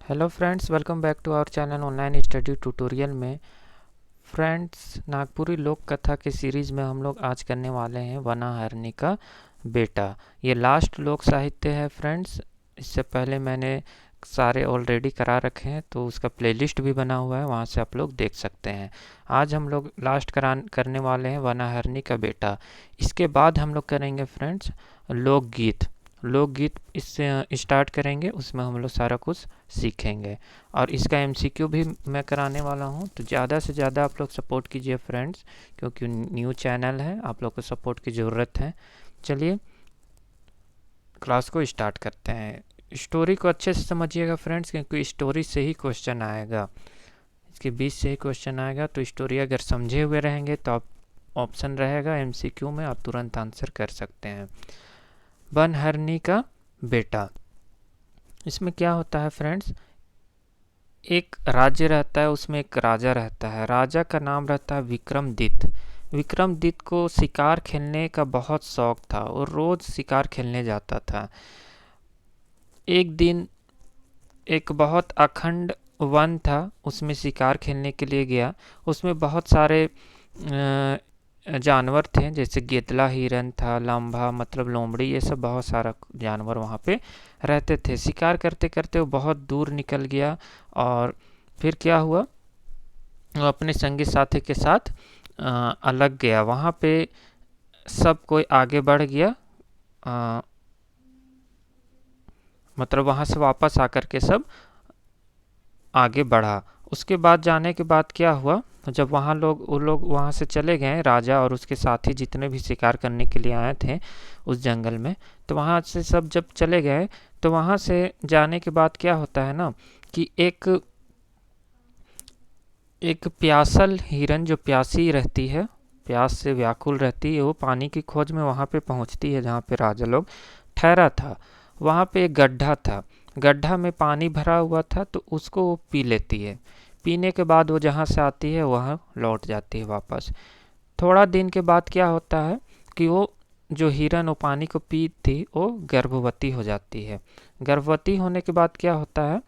Hello friends, welcome back to our channel online study tutorial में। Friends, Nagpuri लोक कथा के सीरीज़ में हम लोग आज करने वाले हैं वनाहरनी का बेटा। ये लास्ट लोक साहित्य है फ्रेंड्स। इससे पहले मैंने सारे ऑलरेडी करा रखे हैं, तो उसका प्लेलिस्ट भी बना हुआ है, वहाँ से आप लोग देख सकते हैं। आज हम लोग लास्ट करने वाले हैं वनाहरनी का बेटा। इसके बाद हम लोग करेंगे फ्रेंड्स लोकगीत। लोकगीत इससे स्टार्ट करेंगे, उसमें हम लोग सारा कुछ सीखेंगे और इसका एमसीक्यू भी मैं कराने वाला हूँ। तो ज़्यादा से ज़्यादा आप लोग सपोर्ट कीजिए फ्रेंड्स, क्योंकि न्यू चैनल है, आप लोग को सपोर्ट की ज़रूरत है। चलिए क्लास को स्टार्ट करते हैं। स्टोरी को अच्छे से समझिएगा फ्रेंड्स, क्योंकि स्टोरी से ही क्वेश्चन आएगा, इसके बीच से ही क्वेश्चन आएगा। तो स्टोरी अगर समझे हुए रहेंगे तो आप ऑप्शन रहेगा एमसीक्यू में, आप तुरंत आंसर कर सकते हैं। वनहरनी का बेटा, इसमें क्या होता है फ्रेंड्स, एक राज्य रहता है, उसमें एक राजा रहता है। राजा का नाम रहता है विक्रमदित्य। विक्रमदित्य को शिकार खेलने का बहुत शौक था और रोज शिकार खेलने जाता था। एक दिन एक बहुत अखंड वन था, उसमें शिकार खेलने के लिए गया। उसमें बहुत सारे जानवर थे, जैसे गेतला हिरन था, लांभा मतलब लोमड़ी, ये सब बहुत सारा जानवर वहाँ पे रहते थे। शिकार करते करते वो बहुत दूर निकल गया और फिर क्या हुआ, वो अपने संगी साथी के साथ अलग गया। वहाँ पे सब कोई आगे बढ़ गया, मतलब वहाँ से वापस आकर के सब आगे बढ़ा। उसके बाद जाने के बाद क्या हुआ, जब वो लोग वहाँ से चले गए, राजा और उसके साथी जितने भी शिकार करने के लिए आए थे उस जंगल में, तो वहाँ से सब जब चले गए, तो वहाँ से जाने के बाद क्या होता है ना कि एक प्यासल हिरन जो प्यासी रहती है, प्यास से व्याकुल रहती है, वो पानी की खोज में वहाँ पे पहुँचती है जहाँ पे राजा लोग ठहरा था। वहाँ पे एक गड्ढा था, गड्ढा में पानी भरा हुआ था, तो उसको वो पी लेती है। पीने के बाद वो जहाँ से आती है वहाँ लौट जाती है वापस। थोड़ा दिन के बाद क्या होता है कि वो जो हिरन वो पानी को पी थी, वो गर्भवती हो जाती है। गर्भवती होने के बाद क्या होता है,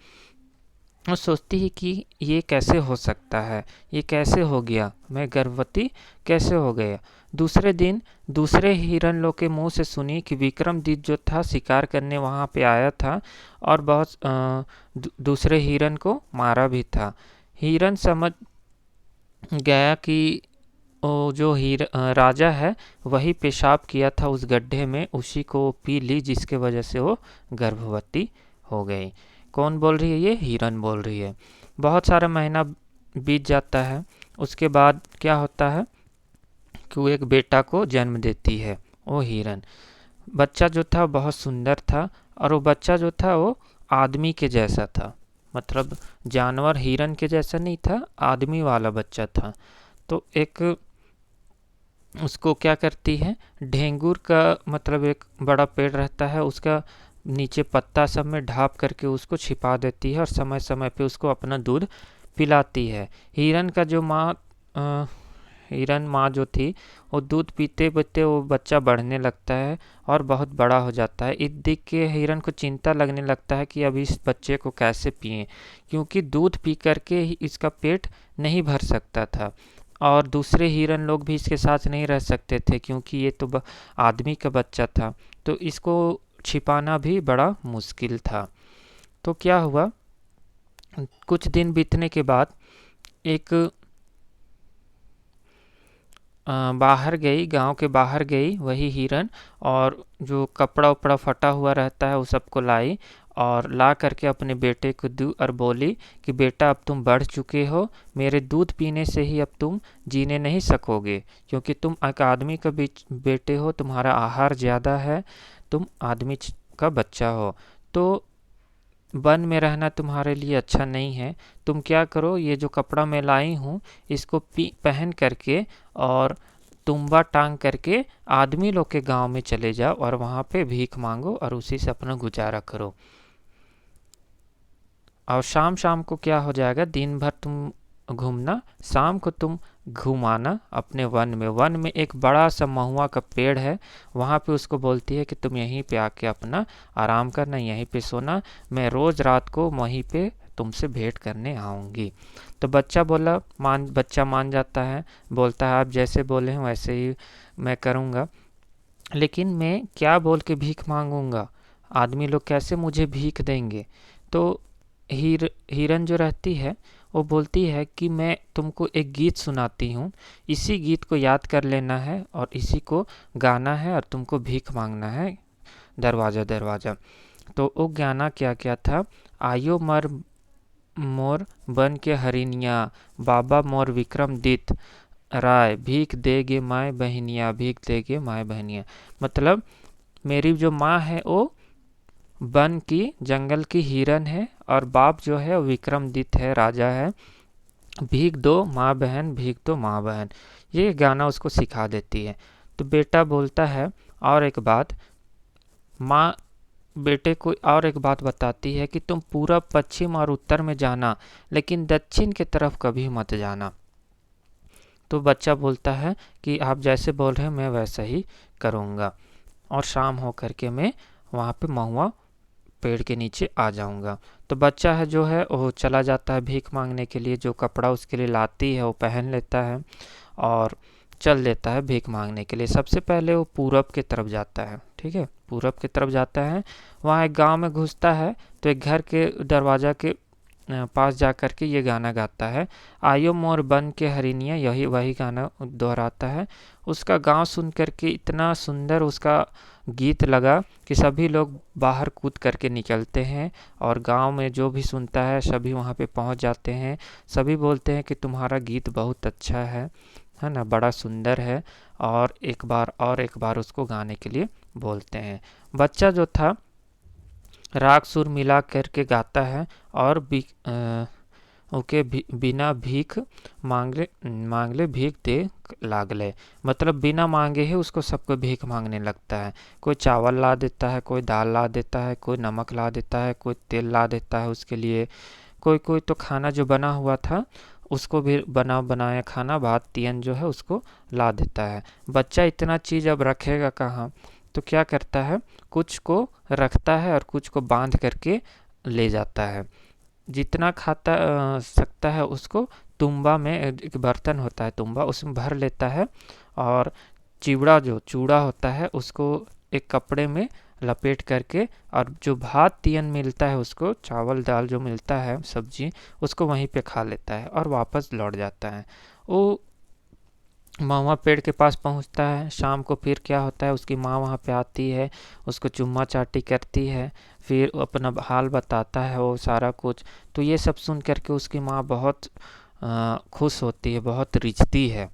वो सोचती है कि ये कैसे हो सकता है, ये कैसे हो गया, मैं गर्भवती कैसे हो गया। दूसरे दिन दूसरे हिरन लोग के मुंह से सुनी कि विक्रमदित्य जो था शिकार करने वहाँ पे आया था और बहुत दूसरे हिरन को मारा भी था। हिरन समझ गया कि वो जो राजा है वही पेशाब किया था उस गड्ढे में, उसी को पी ली, जिसके वजह से वो गर्भवती हो गई। कौन बोल रही है, ये हिरन बोल रही है। बहुत सारा महीना बीत जाता है। उसके बाद क्या होता है कि वो एक बेटा को जन्म देती है, वो हिरन। बच्चा जो था बहुत सुंदर था, और वो बच्चा जो था वो आदमी के जैसा था, मतलब जानवर हिरन के जैसा नहीं था, आदमी वाला बच्चा था। तो एक उसको क्या करती है, ढेंगुर का मतलब एक बड़ा पेड़ रहता है, उसका नीचे पत्ता सब में ढाप करके उसको छिपा देती है और समय समय पे उसको अपना दूध पिलाती है। हिरन का जो हिरन माँ जो थी, वो दूध पीते पीते वो बच्चा बढ़ने लगता है और बहुत बड़ा हो जाता है। इस देख के हिरन को चिंता लगने लगता है कि अभी इस बच्चे को कैसे पिएं, क्योंकि दूध पी करके ही इसका पेट नहीं भर सकता था और दूसरे हिरन लोग भी इसके साथ नहीं रह सकते थे, क्योंकि ये तो आदमी का बच्चा था, तो इसको छिपाना भी बड़ा मुश्किल था। तो क्या हुआ, कुछ दिन बीतने के बाद एक बाहर गई, गांव के बाहर गई वही हिरन, और जो कपड़ा उपड़ा फटा हुआ रहता है वो सबको लाई और ला करके अपने बेटे को दी और बोली कि बेटा अब तुम बढ़ चुके हो, मेरे दूध पीने से ही अब तुम जीने नहीं सकोगे, क्योंकि तुम एक आदमी का बेटे हो, तुम्हारा आहार ज़्यादा है, तुम आदमी का बच्चा हो, तो वन में रहना तुम्हारे लिए अच्छा नहीं है। तुम क्या करो, ये जो कपड़ा मैं लाई हूँ इसको पहन करके और तुम्बा टांग करके आदमी लोग के गांव में चले जाओ और वहाँ पे भीख मांगो और उसी से अपना गुजारा करो। और शाम शाम को क्या हो जाएगा, दिन भर तुम घूमना, शाम को तुम घुमाना अपने वन में। वन में एक बड़ा सा महुआ का पेड़ है, वहाँ पे उसको बोलती है कि तुम यहीं पे आके अपना आराम करना, यहीं पे सोना, मैं रोज़ रात को वहीं पे तुमसे भेंट करने आऊँगी। तो बच्चा मान जाता है, बोलता है आप जैसे बोले हैं वैसे ही मैं करूँगा, लेकिन मैं क्या बोल के भीख मांगूंगा, आदमी लोग कैसे मुझे भीख देंगे। तो हिरन जो रहती है वो बोलती है कि मैं तुमको एक गीत सुनाती हूँ, इसी गीत को याद कर लेना है और इसी को गाना है और तुमको भीख मांगना है दरवाज़ा दरवाज़ा। तो वो गाना क्या क्या था, आयो मर मोर बन के हरिनिया, बाबा मोर विक्रमदित राय, भीख देगे माय बहनिया, भीख देगे माय बहनिया। मतलब मेरी जो माँ है वो वन की जंगल की हिरन है और बाप जो है वो विक्रमदित है, राजा है, भीख दो माँ बहन, भीख दो माँ बहन। ये गाना उसको सिखा देती है। तो बेटा बोलता है और एक बात, माँ बेटे को और एक बात बताती है कि तुम पूरब पश्चिम और उत्तर में जाना, लेकिन दक्षिण की तरफ कभी मत जाना। तो बच्चा बोलता है कि आप जैसे बोल रहे हैं मैं वैसा ही करूँगा, और शाम हो करके मैं वहाँ पे महुआ पेड़ के नीचे आ जाऊँगा। तो बच्चा है जो है वो चला जाता है भीख मांगने के लिए, जो कपड़ा उसके लिए लाती है वो पहन लेता है और चल देता है भीख मांगने के लिए। सबसे पहले वो पूरब की तरफ जाता है, ठीक है, पूरब की तरफ जाता है। वहाँ एक गांव में घुसता है तो एक घर के दरवाज़ा के पास जा कर के ये गाना गाता है, आयो मोर बन के हरिनिया, यही वही गाना दोहराता है। उसका गांव सुन कर के इतना सुंदर उसका गीत लगा कि सभी लोग बाहर कूद करके निकलते हैं और गांव में जो भी सुनता है सभी वहां पे पहुंच जाते हैं। सभी बोलते हैं कि तुम्हारा गीत बहुत अच्छा है ना, बड़ा सुंदर है, और एक बार उसको गाने के लिए बोलते हैं। बच्चा जो था राग सुर मिला करके गाता है और बिना भीख मांगले भीख दे लागले। मतलब बिना मांगे ही उसको सबको भीख मांगने लगता है। कोई चावल ला देता है, कोई दाल ला देता है, कोई नमक ला देता है, कोई तेल ला देता है उसके लिए, कोई कोई तो खाना जो बना हुआ था उसको भी बनाया खाना भात तियन जो है उसको ला देता है। बच्चा इतना चीज़ अब रखेगा कहाँ, तो क्या करता है, कुछ को रखता है और कुछ को बांध करके ले जाता है। जितना खाता सकता है उसको तुम्बा में, एक बर्तन होता है तुम्बा, उसमें भर लेता है और चूड़ा होता है उसको एक कपड़े में लपेट करके, और जो भात तियन मिलता है उसको, चावल दाल जो मिलता है सब्जी, उसको वहीं पे खा लेता है और वापस लौट जाता है। वो महुआ पेड़ के पास पहुंचता है। शाम को फिर क्या होता है, उसकी माँ वहाँ पे आती है, उसको चुम्मा चाटी करती है, फिर अपना हाल बताता है वो सारा कुछ। तो ये सब सुन करके उसकी माँ बहुत खुश होती है, बहुत रिझती है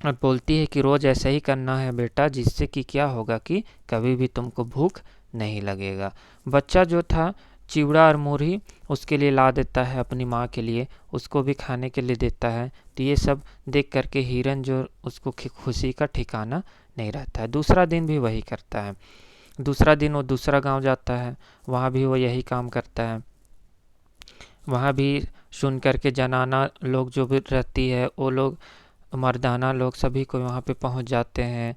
और बोलती है कि रोज़ ऐसे ही करना है बेटा, जिससे कि क्या होगा कि कभी भी तुमको भूख नहीं लगेगा। बच्चा जो था चिवड़ा और मुरही उसके लिए ला देता है अपनी माँ के लिए, उसको भी खाने के लिए देता है। तो ये सब देख करके हिरन जो उसको खुशी का ठिकाना नहीं रहता है। दूसरा दिन भी वही करता है। दूसरा दिन वो दूसरा गांव जाता है, वहाँ भी वो यही काम करता है। वहाँ भी सुन करके जनाना लोग जो भी रहती है वो लोग, मर्दाना लोग सभी को वहाँ पे पहुँच जाते हैं।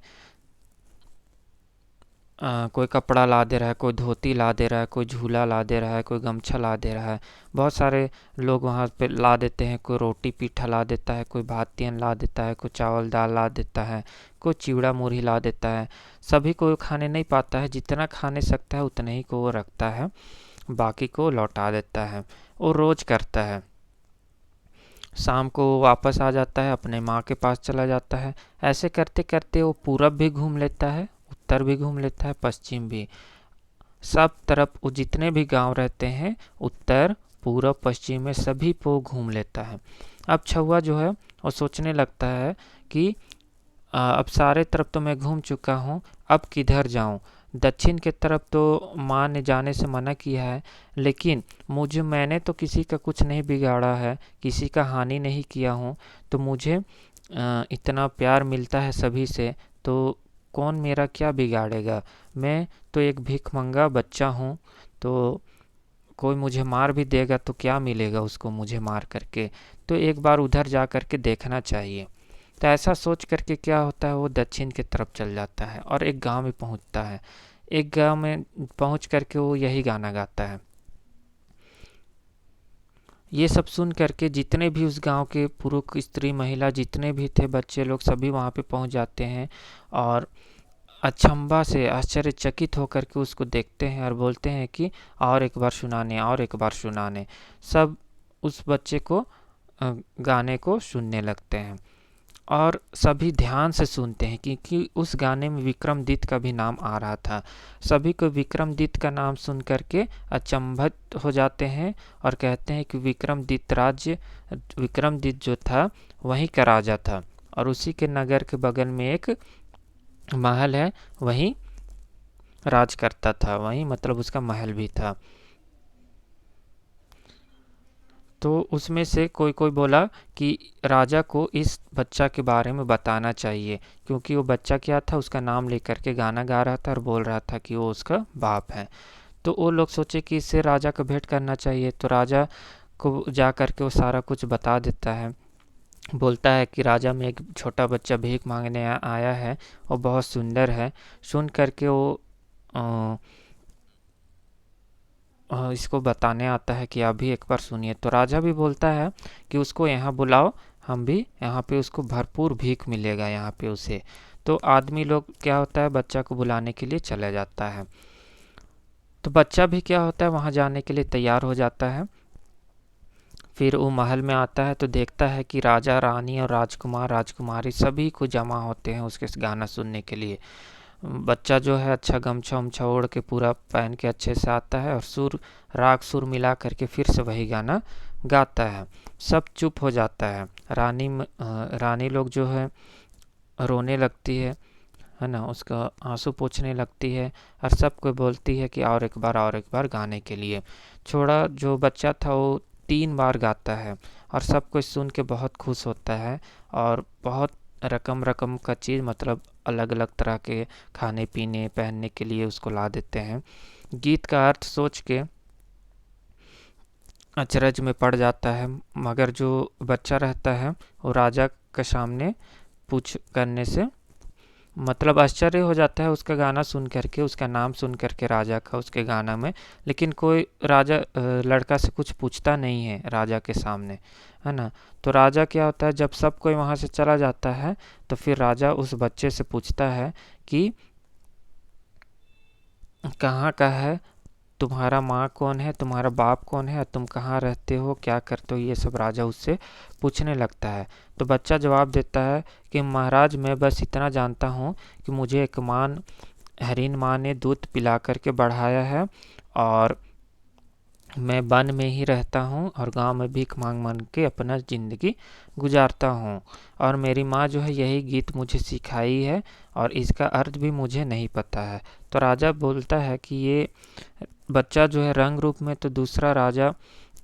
कोई कपड़ा ला दे रहा है, कोई धोती ला दे रहा है, कोई झूला ला दे रहा है, कोई गमछा ला दे रहा है। बहुत सारे लोग वहाँ पे ला देते हैं। कोई रोटी पीठा ला देता है, कोई भात तियन ला देता है, कोई चावल दाल ला देता है, कोई चिवड़ा मुरही ला देता है। सभी को खाने नहीं पाता है, जितना खाने सकता है उतने ही को वो रखता है, बाकी को लौटा देता है। वो रोज़ करता है। शाम को वापस आ जाता है, अपने माँ के पास चला जाता है। ऐसे करते करते वो पूरब भी घूम लेता है, उत्तर भी घूम लेता है, पश्चिम भी, सब तरफ वो जितने भी गांव रहते हैं उत्तर पूरब पश्चिम में सभी को घूम लेता है। अब छुआ जो है वो सोचने लगता है कि अब सारे तरफ तो मैं घूम चुका हूँ, अब किधर जाऊँ। दक्षिण की तरफ तो माँ ने जाने से मना किया है, लेकिन मैंने तो किसी का कुछ नहीं बिगाड़ा है, किसी का हानि नहीं किया हूँ, तो मुझे इतना प्यार मिलता है सभी से, तो कौन मेरा क्या बिगाड़ेगा। मैं तो एक भिखमंगा बच्चा हूँ, तो कोई मुझे मार भी देगा तो क्या मिलेगा उसको मुझे मार करके, तो एक बार उधर जा करके देखना चाहिए। तो ऐसा सोच करके क्या होता है, वो दक्षिण की तरफ चल जाता है और एक गांव में पहुंचता है। एक गांव में पहुंच करके वो यही गाना गाता है, ये सब सुन करके जितने भी उस गांव के पुरुष स्त्री महिला जितने भी थे बच्चे लोग सभी वहाँ पे पहुँच जाते हैं और अचंभा से आश्चर्यचकित होकर के उसको देखते हैं और बोलते हैं कि और एक बार सुनाने और एक बार सुनाने। सब उस बच्चे को गाने को सुनने लगते हैं और सभी ध्यान से सुनते हैं क्योंकि उस गाने में विक्रमादित्य का भी नाम आ रहा था। सभी को विक्रमादित्य का नाम सुन करके अचंभित हो जाते हैं और कहते हैं कि विक्रमादित्य जो था वहीं का राजा था और उसी के नगर के बगल में एक महल है, वहीं राज करता था, वहीं मतलब उसका महल भी था। तो उसमें से कोई कोई बोला कि राजा को इस बच्चा के बारे में बताना चाहिए क्योंकि वो बच्चा क्या था, उसका नाम लेकर के गाना गा रहा था और बोल रहा था कि वो उसका बाप है। तो वो लोग सोचे कि इससे राजा को भेंट करना चाहिए। तो राजा को जा कर के वो सारा कुछ बता देता है। बोलता है कि राजा में एक छोटा बच्चा भीख मांगने आया है, वो बहुत सुंदर है। सुन करके वो इसको बताने आता है कि आप भी एक बार सुनिए। तो राजा भी बोलता है कि उसको यहाँ बुलाओ, हम भी यहाँ पे उसको भरपूर भीख मिलेगा यहाँ पे उसे। तो आदमी लोग क्या होता है, बच्चा को बुलाने के लिए चला जाता है। तो बच्चा भी क्या होता है, वहाँ जाने के लिए तैयार हो जाता है। फिर वो महल में आता है तो देखता है कि राजा रानी और राजकुमार राजकुमारी सभी को जमा होते हैं उसके गाना सुनने के लिए। बच्चा जो है अच्छा गमछा उमछा ओढ़ के पूरा पहन के अच्छे से आता है और सुर मिला करके फिर से वही गाना गाता है। सब चुप हो जाता है। रानी लोग जो है रोने लगती है ना, उसका आंसू पोंछने लगती है और सबको बोलती है कि और एक बार गाने के लिए। छोड़ा जो बच्चा था वो 3 बार गाता है और सब कुछ सुन के बहुत खुश होता है और बहुत रकम रकम का चीज़ मतलब अलग अलग तरह के खाने पीने पहनने के लिए उसको ला देते हैं। गीत का अर्थ सोच के अचरज में पड़ जाता है, मगर जो बच्चा रहता है वो राजा के सामने पूछ करने से मतलब आश्चर्य हो जाता है उसका गाना सुन करके, उसका नाम सुन करके राजा का उसके गाना में। लेकिन कोई राजा लड़का से कुछ पूछता नहीं है राजा के सामने, है ना। तो राजा क्या होता है, जब सब कोई वहाँ से चला जाता है तो फिर राजा उस बच्चे से पूछता है कि कहाँ का है, तुम्हारा माँ कौन है, तुम्हारा बाप कौन है, तुम कहाँ रहते हो, क्या करते हो, ये सब राजा उससे पूछने लगता है। तो बच्चा जवाब देता है कि महाराज मैं बस इतना जानता हूँ कि मुझे एक हरिन माँ ने दूध पिला करके बढ़ाया है और मैं वन में ही रहता हूँ और गांव में भीख मांग मांग के अपना ज़िंदगी गुजारता हूँ और मेरी माँ जो है यही गीत मुझे सिखाई है और इसका अर्थ भी मुझे नहीं पता है। तो राजा बोलता है कि ये बच्चा जो है रंग रूप में तो दूसरा राजा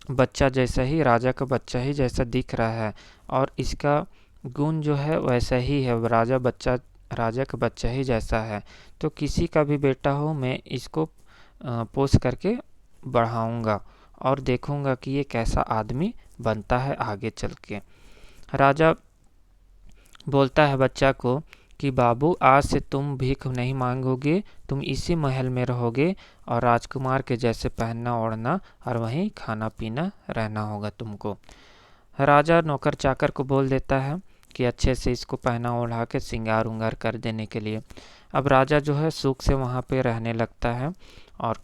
बच्चा जैसा ही, राजा का बच्चा ही जैसा दिख रहा है और इसका गुण जो है वैसा ही है, राजा का बच्चा ही जैसा है। तो किसी का भी बेटा हो मैं इसको पोस करके बढ़ाऊंगा और देखूंगा कि ये कैसा आदमी बनता है आगे चल के। राजा बोलता है बच्चा को कि बाबू आज से तुम भीख नहीं मांगोगे, तुम इसी महल में रहोगे और राजकुमार के जैसे पहनना ओढ़ना और वहीं खाना पीना रहना होगा तुमको। राजा नौकर चाकर को बोल देता है कि अच्छे से इसको पहना ओढ़ा के सिंगार उंगार कर देने के लिए। अब राजा जो है सुख से वहाँ पे रहने लगता है और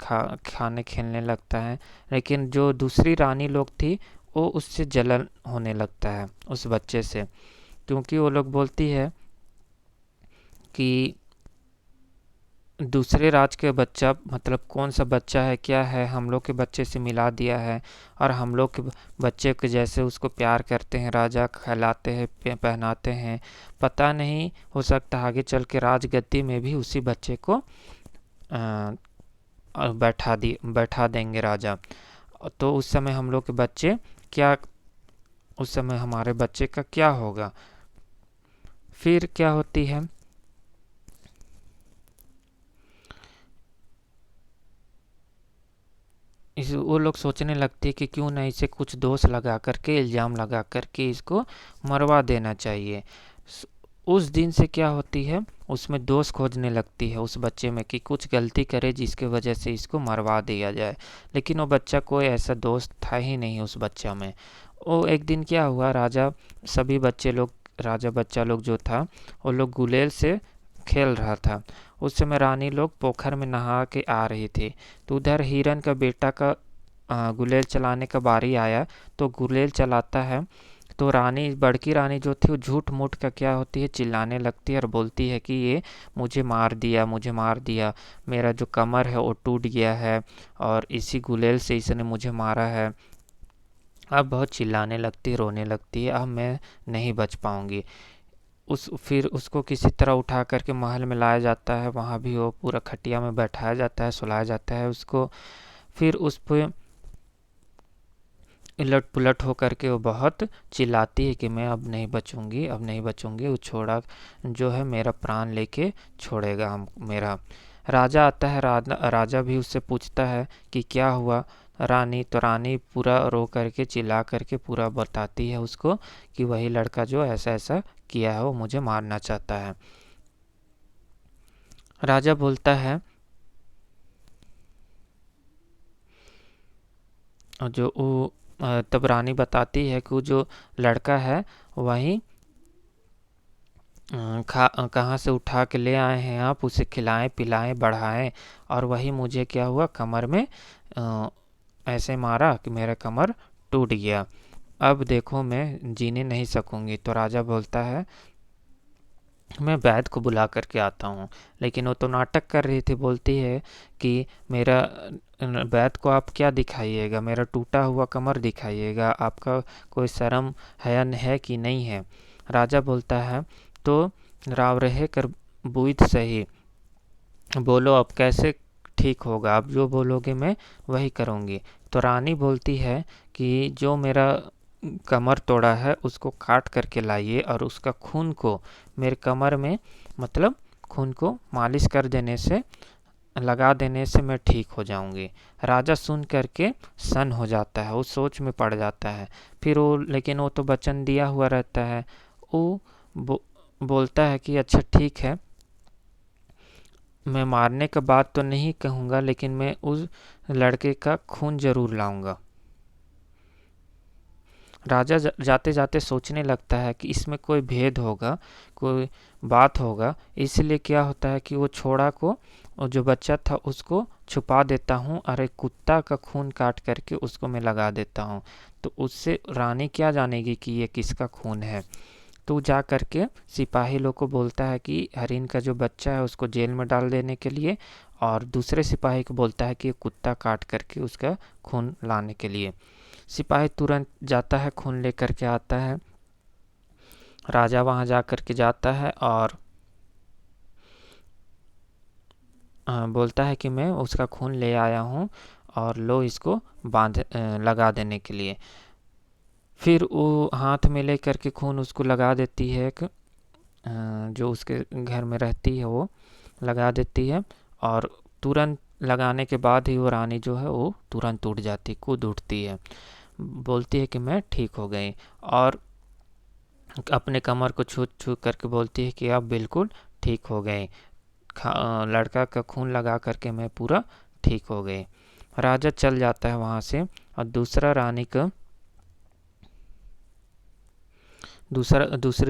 खाने खेलने लगता है। लेकिन जो दूसरी रानी लोग थी वो उससे जलन होने लगता है उस बच्चे से, क्योंकि वो लोग बोलती है कि दूसरे राज के बच्चा मतलब कौन सा बच्चा है, क्या है, हम लोग के बच्चे से मिला दिया है और हम लोग के बच्चे के जैसे उसको प्यार करते हैं, राजा खिलाते हैं पहनाते हैं। पता नहीं, हो सकता है आगे चल के राजगद्दी में भी उसी बच्चे को बैठा देंगे राजा। तो उस समय हम लोग के बच्चे क्या, उस समय हमारे बच्चे का क्या होगा। फिर क्या होती है, वो लोग सोचने लगते हैं कि क्यों ना इसे कुछ दोष लगा करके, इल्ज़ाम लगा करके इसको मरवा देना चाहिए। उस दिन से क्या होती है, उसमें दोष खोजने लगती है उस बच्चे में कि कुछ गलती करे जिसके वजह से इसको मरवा दिया जाए। लेकिन वो बच्चा, कोई ऐसा दोस्त था ही नहीं उस बच्चा में। वो एक दिन क्या हुआ, सभी बच्चे लोग राजा बच्चा लोग जो था, वो लोग गुलेल से खेल रहा था। उस समय रानी लोग पोखर में नहा के आ रही थी। तो उधर हिरन का बेटा का गुलेल चलाने का बारी आया। तो गुलेल चलाता है तो रानी, बड़की रानी जो थी, वो झूठ मूठ का क्या होती है, चिल्लाने लगती है और बोलती है कि ये मुझे मार दिया, मुझे मार दिया, मेरा जो कमर है वो टूट गया है और इसी गुलेल से इसने मुझे मारा है। अब बहुत चिल्लाने लगती है, रोने लगती है, अब मैं नहीं बच पाऊंगी। फिर उसको किसी तरह उठा करके महल में लाया जाता है। वहाँ भी वो पूरा खटिया में बैठाया जाता है, सुलाया जाता है उसको। फिर उस पर उलट पुलट हो करके वो बहुत चिल्लाती है कि मैं अब नहीं बचूंगी, अब नहीं बचूंगी, वो छोड़ा जो है मेरा प्राण लेके छोड़ेगा हम मेरा। राजा आता है, राजा भी उससे पूछता है कि क्या हुआ रानी। तो रानी पूरा रो करके चिल्ला करके पूरा बताती है उसको कि वही लड़का जो ऐसा ऐसा किया है वो मुझे मारना चाहता है। राजा बोलता है, जो वो तब रानी बताती है कि वो जो लड़का है वही कहाँ से उठा के ले आए हैं आप, उसे खिलाएं पिलाएं बढ़ाएं, और वही मुझे क्या हुआ, कमर में ऐसे मारा कि मेरा कमर टूट गया। अब देखो मैं जीने नहीं सकूंगी। तो राजा बोलता है, मैं वैद्य को बुला करके आता हूँ। लेकिन वो तो नाटक कर रही थी, बोलती है कि मेरा वैद्य को आप क्या दिखाइएगा, मेरा टूटा हुआ कमर दिखाइएगा, आपका कोई शर्म है कि नहीं है। राजा बोलता है, तो राव रहे कर बुध सही, बोलो अब कैसे ठीक होगा, आप जो बोलोगे मैं वही करूँगी। तो रानी बोलती है कि जो मेरा कमर तोड़ा है उसको काट करके लाइए और उसका खून को मेरे कमर में, मतलब खून को मालिश कर देने से, लगा देने से मैं ठीक हो जाऊंगी। राजा सुन करके सन्न हो जाता है, वो सोच में पड़ जाता है। फिर वो, लेकिन वो तो वचन दिया हुआ रहता है। वो बोलता है कि अच्छा ठीक है, मैं मारने का बात तो नहीं कहूँगा, लेकिन मैं उस लड़के का खून जरूर लाऊंगा। राजा जाते जाते सोचने लगता है कि इसमें कोई भेद होगा, कोई बात होगा। इसलिए क्या होता है कि वो छोड़ा को, और जो बच्चा था उसको छुपा देता हूँ और एक कुत्ता का खून काट करके उसको मैं लगा देता हूँ। तो उससे रानी क्या जानेगी कि ये किसका खून है। तो जा करके सिपाही लोग को बोलता है कि हरिन का जो बच्चा है उसको जेल में डाल देने के लिए, और दूसरे सिपाही को बोलता है कि ये कुत्ता काट करके उसका खून लाने के लिए। सिपाही तुरंत जाता है, खून लेकर के आता है। राजा वहां जा कर के जाता है और बोलता है कि मैं उसका खून ले आया हूँ और लो इसको लगा देने के लिए। फिर वो हाथ में ले करके खून उसको लगा देती है, जो उसके घर में रहती है वो लगा देती है, और तुरंत लगाने के बाद ही वो रानी जो है वो तुरंत उठ जाती, कूद उठती है, बोलती है कि मैं ठीक हो गई, और अपने कमर को छू छू करके बोलती है कि आप बिल्कुल ठीक हो गए, लड़का का खून लगा करके मैं पूरा ठीक हो गई। राजा चल जाता है वहाँ से, और दूसरी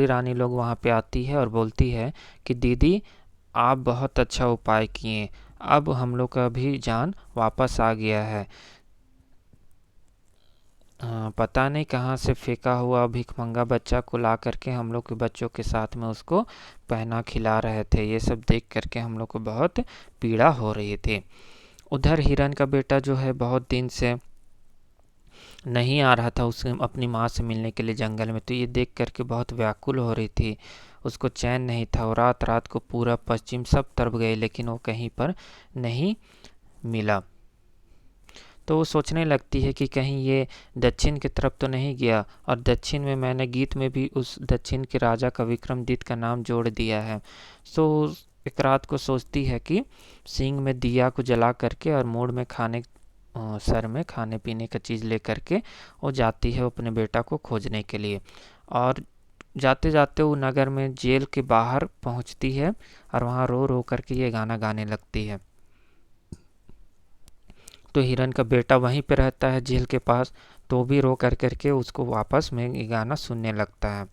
रानी लोग वहाँ पे आती है और बोलती है कि दीदी आप बहुत अच्छा उपाय किए, अब हम लोग का भी जान वापस आ गया है। पता नहीं कहाँ से फेंका हुआ भिखमंगा बच्चा को ला करके हम लोग के बच्चों के साथ में उसको पहना खिला रहे थे। ये सब देख करके हम लोग को बहुत पीड़ा हो रही थी। उधर हिरन का बेटा जो है बहुत दिन से नहीं आ रहा था उसके अपनी माँ से मिलने के लिए जंगल में, तो ये देख करके बहुत व्याकुल हो रही थी, उसको चैन नहीं था। और रात रात को पूरा पश्चिम सब तरफ गए लेकिन वो कहीं पर नहीं मिला। तो वो सोचने लगती है कि कहीं ये दक्षिण की तरफ तो नहीं गया, और दक्षिण में मैंने गीत में भी उस दक्षिण के राजा का विक्रमादित्य का नाम जोड़ दिया है। सो एक रात को सोचती है कि सिंह में दिया को जला करके और मूड में सर में खाने पीने का चीज़ ले करके वो जाती है अपने बेटा को खोजने के लिए। और जाते जाते वो नगर में जेल के बाहर पहुंचती है और वहाँ रो रो करके ये गाना गाने लगती है। तो हिरन का बेटा वहीं पे रहता है जेल के पास, तो भी रो कर करके उसको वापस में ये गाना सुनने लगता है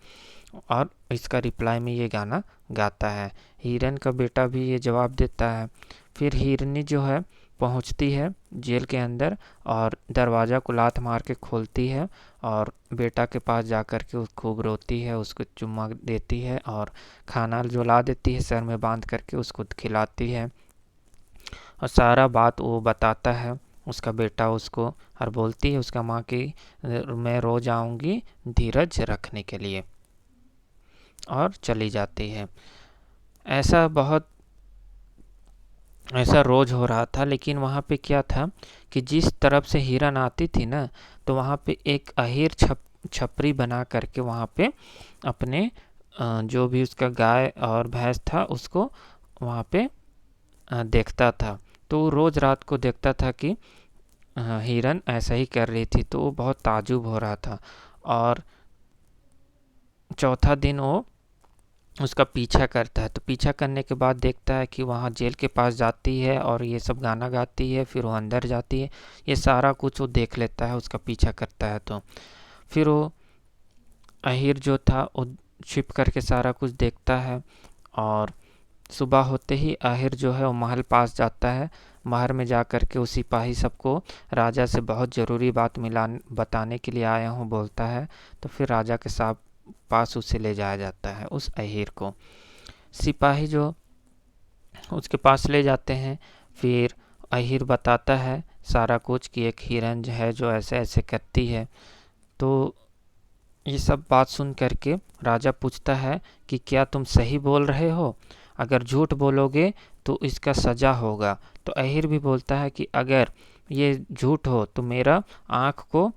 और इसका रिप्लाई में ये गाना गाता है। हिरन का बेटा भी ये जवाब देता है। फिर हिरनी जो है पहुंचती है जेल के अंदर और दरवाज़ा को लात मार के खोलती है और बेटा के पास जा कर के खूब रोती है, उसको चुम्मा देती है और खाना जो ला देती है सर में बांध करके उसको खिलाती है और सारा बात वो बताता है उसका बेटा उसको, और बोलती है उसका माँ की मैं रोज आऊँगी धीरज रखने के लिए, और चली जाती है। ऐसा रोज हो रहा था। लेकिन वहाँ पे क्या था कि जिस तरफ से हिरन आती थी ना, तो वहाँ पे एक अहीर छपरी बना करके वहाँ पे अपने जो भी उसका गाय और भैंस था उसको वहाँ पे देखता था। तो रोज रात को देखता था कि हिरन ऐसा ही कर रही थी, तो वो बहुत ताजुब हो रहा था। और चौथा दिन वो उसका पीछा करता है, तो पीछा करने के बाद देखता है कि वहाँ जेल के पास जाती है और ये सब गाना गाती है, फिर वो अंदर जाती है, ये सारा कुछ वो देख लेता है, उसका पीछा करता है। तो फिर वो अहीर जो था वो छिप करके सारा कुछ देखता है और सुबह होते ही अहीर जो है वो महल पास जाता है। महल में जा कर के उस सिपाही सबको राजा से बहुत ज़रूरी बात बताने के लिए आया हूँ बोलता है। तो फिर राजा के साथ पास उसे ले जाया जाता है उस अहीर को। सिपाही जो उसके पास ले जाते हैं, फिर अहीर बताता है सारा कुछ कि एक हिरन है जो ऐसे ऐसे करती है। तो ये सब बात सुन करके राजा पूछता है कि क्या तुम सही बोल रहे हो? अगर झूठ बोलोगे तो इसका सजा होगा। तो अहीर भी बोलता है कि अगर ये झूठ हो तो मेरा आँख को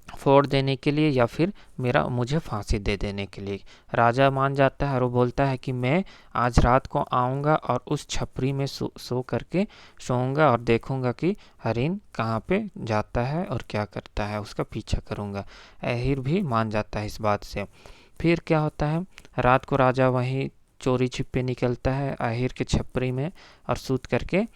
फोड़ देने के लिए या फिर मुझे फांसी दे देने के लिए। राजा मान जाता है और वो बोलता है कि मैं आज रात को आऊँगा और उस छपरी में सो करके सोऊंगा और देखूंगा कि हरिन कहाँ पे जाता है और क्या करता है, उसका पीछा करूंगा। अहीर भी मान जाता है इस बात से। फिर क्या होता है, रात को राजा वहीं चोरी छिपे निकलता है अहीर के छपरी में और सूत करके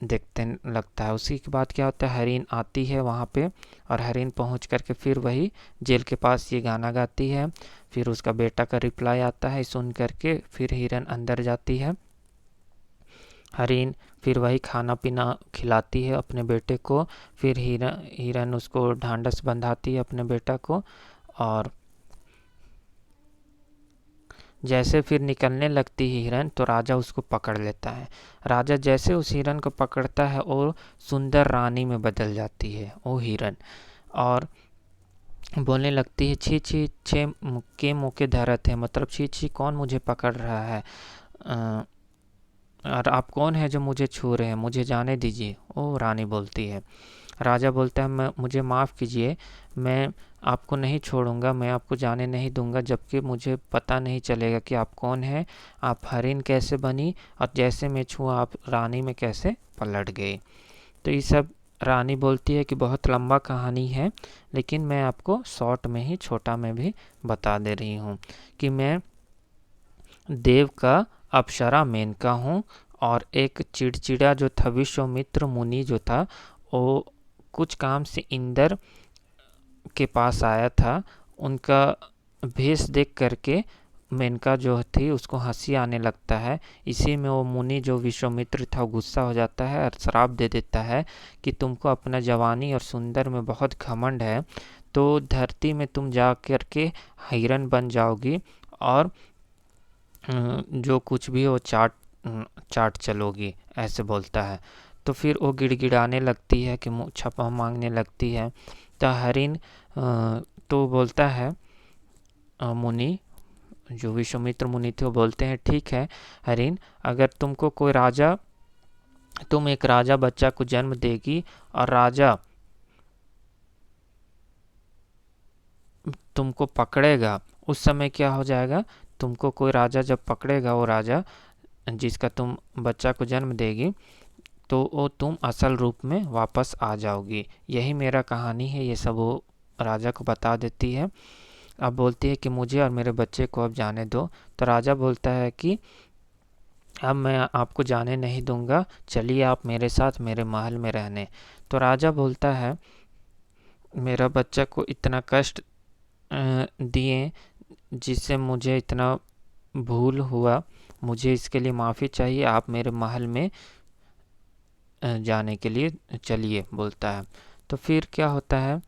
देखते लगता है। उसी के बाद क्या होता है, हरीन आती है वहाँ पे और हरीन पहुँच करके फिर वही जेल के पास ये गाना गाती है। फिर उसका बेटा का रिप्लाई आता है सुन करके, फिर हिरन अंदर जाती है। हरीन फिर वही खाना पीना खिलाती है अपने बेटे को। फिर हिरन उसको ढांढस बंधाती है अपने बेटा को, और जैसे फिर निकलने लगती है हिरन तो राजा उसको पकड़ लेता है। राजा जैसे उस हिरन को पकड़ता है और सुंदर रानी में बदल जाती है वो हिरन, और बोलने लगती है छी छी छे के मुँह धरत है, मतलब छी छी कौन मुझे पकड़ रहा है, और आप कौन है जो मुझे छू रहे हैं, मुझे जाने दीजिए, वो रानी बोलती है। राजा बोलता है मुझे माफ़ कीजिए, मैं आपको नहीं छोड़ूंगा, मैं आपको जाने नहीं दूंगा जबकि मुझे पता नहीं चलेगा कि आप कौन हैं, आप हरिन कैसे बनी और जैसे मैं छुआ आप रानी में कैसे पलट गई। तो ये सब रानी बोलती है कि बहुत लंबा कहानी है, लेकिन मैं आपको शॉर्ट में ही छोटा में भी बता दे रही हूँ कि मैं देव का अप्सरा मेनका हूँ, और एक चिड़चिड़ा जो था विश्वामित्र मुनि जो था वो कुछ काम से इंद्र के पास आया था। उनका भेष देख करके मेनका जो थी उसको हंसी आने लगता है। इसी में वो मुनि जो विश्वामित्र था गुस्सा हो जाता है और श्राप दे देता है कि तुमको अपना जवानी और सुंदर में बहुत घमंड है, तो धरती में तुम जा करके हिरन बन जाओगी और जो कुछ भी हो चाट चलोगी, ऐसे बोलता है। तो फिर वो गिड़गिड़ाने लगती है कि क्षमा मांगने लगती है। तो हरिन तो बोलता है, मुनि जो विश्वामित्र मुनि थे वो बोलते हैं ठीक है हरिन, अगर तुम एक राजा बच्चा को जन्म देगी और राजा तुमको पकड़ेगा, उस समय क्या हो जाएगा, तुमको कोई राजा जब पकड़ेगा, वो राजा जिसका तुम बच्चा को जन्म देगी, तो वो तुम असल रूप में वापस आ जाओगी। यही मेरा कहानी है, ये सब वो राजा को बता देती है। अब बोलती है कि मुझे और मेरे बच्चे को अब जाने दो। तो राजा बोलता है कि अब मैं आपको जाने नहीं दूंगा, चलिए आप मेरे साथ मेरे महल में रहने। तो राजा बोलता है मेरा बच्चा को इतना कष्ट दिए, जिससे मुझे इतना भूल हुआ, मुझे इसके लिए माफ़ी चाहिए, आप मेरे महल में जाने के लिए चलिए बोलता है। तो फिर क्या होता है,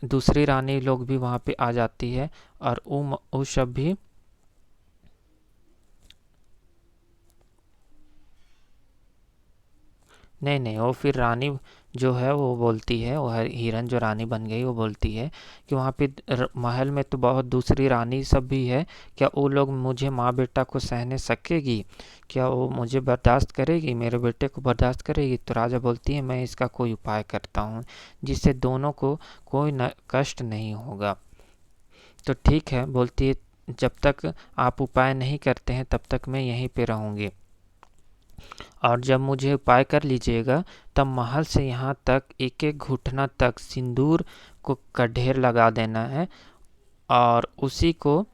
दूसरी रानी लोग भी वहाँ पे आ जाती है और वो सब भी नहीं, वो फिर रानी जो है वो बोलती है, वो हिरन जो रानी बन गई वो बोलती है कि वहाँ पे महल में तो बहुत दूसरी रानी सब भी है, क्या वो लोग मुझे माँ बेटा को सहने सकेगी, क्या वो मुझे बर्दाश्त करेगी, मेरे बेटे को बर्दाश्त करेगी। तो राजा बोलती है मैं इसका कोई उपाय करता हूँ जिससे दोनों को कोई कष्ट नहीं होगा। तो ठीक है बोलती है, जब तक आप उपाय नहीं करते हैं तब तक मैं यहीं पे रहूँगी, और जब मुझे उपाय कर लीजिएगा तब महल से यहाँ तक एक एक घुटना तक सिंदूर को का ढेर लगा देना है, और उसी को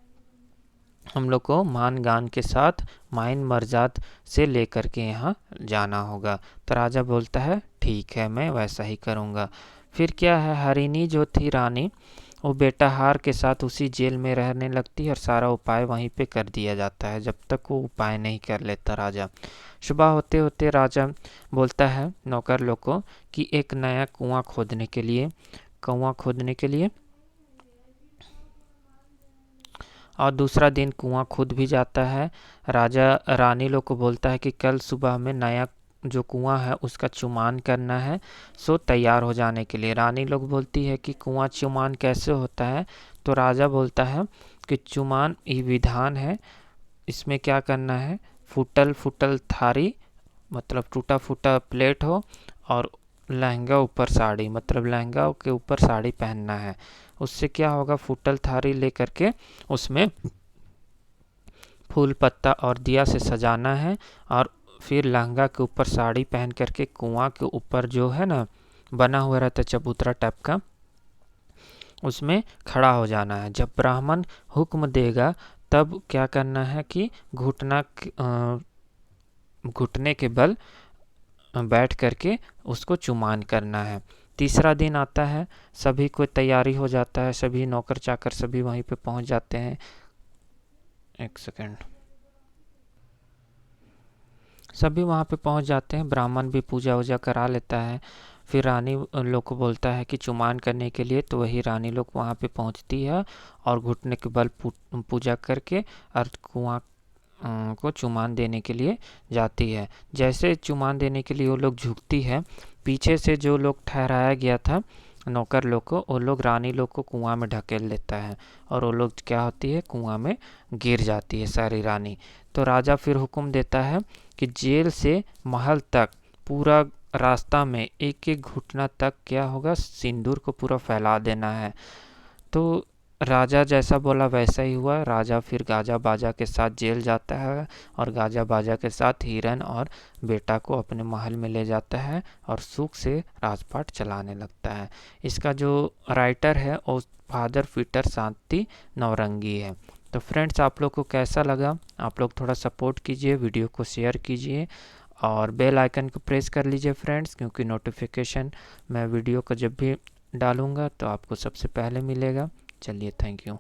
हम लोग को मान गान के साथ माइन मर्जाद से लेकर के यहाँ जाना होगा। तो राजा बोलता है ठीक है मैं वैसा ही करूँगा। फिर क्या है, हरिणी जो थी रानी, वो बेटा हार के साथ उसी जेल में रहने लगती है और सारा उपाय वहीं पे कर दिया जाता है जब तक वो उपाय नहीं कर लेता राजा। सुबह होते होते राजा बोलता है नौकर लोग को कि एक नया कुआं खोदने के लिए और दूसरा दिन कुआं खुद भी जाता है। राजा रानी लोग को बोलता है कि कल सुबह में नया जो कुआं है उसका चुमान करना है, सो तैयार हो जाने के लिए। रानी लोग बोलती है कि कुआं चुमान कैसे होता है। तो राजा बोलता है कि चुमान ये विधान है, इसमें क्या करना है, फुटल फुटल थारी मतलब टूटा फूटा प्लेट हो, और लहंगा ऊपर साड़ी मतलब लहंगा के ऊपर साड़ी पहनना है। उससे क्या होगा, फुटल थारी लेकर के उसमें फूल पत्ता और दिया से सजाना है, और फिर लहंगा के ऊपर साड़ी पहन करके कुआं के ऊपर जो है ना बना हुआ रहता है चबूतरा टाइप का, उसमें खड़ा हो जाना है। जब ब्राह्मण हुक्म देगा तब क्या करना है कि घुटने के बल बैठ करके उसको चुमान करना है। तीसरा दिन आता है, सभी को तैयारी हो जाता है, सभी नौकर चाकर सभी वहीं पे पहुंच जाते हैं। एक सेकेंड, सभी वहाँ पे पहुँच जाते हैं, ब्राह्मण भी पूजा वूजा करा लेता है। फिर रानी लोग को बोलता है कि चुमान करने के लिए, तो वही रानी लोग वहाँ पे पहुँचती है और घुटने के बल पूजा करके और कुआं को चुमान देने के लिए जाती है। जैसे चुमान देने के लिए वो लोग झुकती है, पीछे से जो लोग ठहराया गया था नौकर लोग को, वो लोग रानी लोग को कुआं में ढकेल लेता है और वो लोग क्या होती है, कुआं में गिर जाती है सारी रानी। तो राजा फिर हुक्म देता है कि जेल से महल तक पूरा रास्ता में एक एक घुटना तक क्या होगा, सिंदूर को पूरा फैला देना है। तो राजा जैसा बोला वैसा ही हुआ। राजा फिर गाजा बाजा के साथ जेल जाता है और गाजा बाजा के साथ हिरन और बेटा को अपने महल में ले जाता है और सुख से राजपाट चलाने लगता है। इसका जो राइटर है वो फादर पीटर शांति नौरंगी है। तो फ्रेंड्स, आप लोग को कैसा लगा, आप लोग थोड़ा सपोर्ट कीजिए, वीडियो को शेयर कीजिए और बेल आइकन को प्रेस कर लीजिए फ्रेंड्स, क्योंकि नोटिफिकेशन मैं वीडियो को जब भी डालूँगा तो आपको सबसे पहले मिलेगा। चलिए, थैंक यू।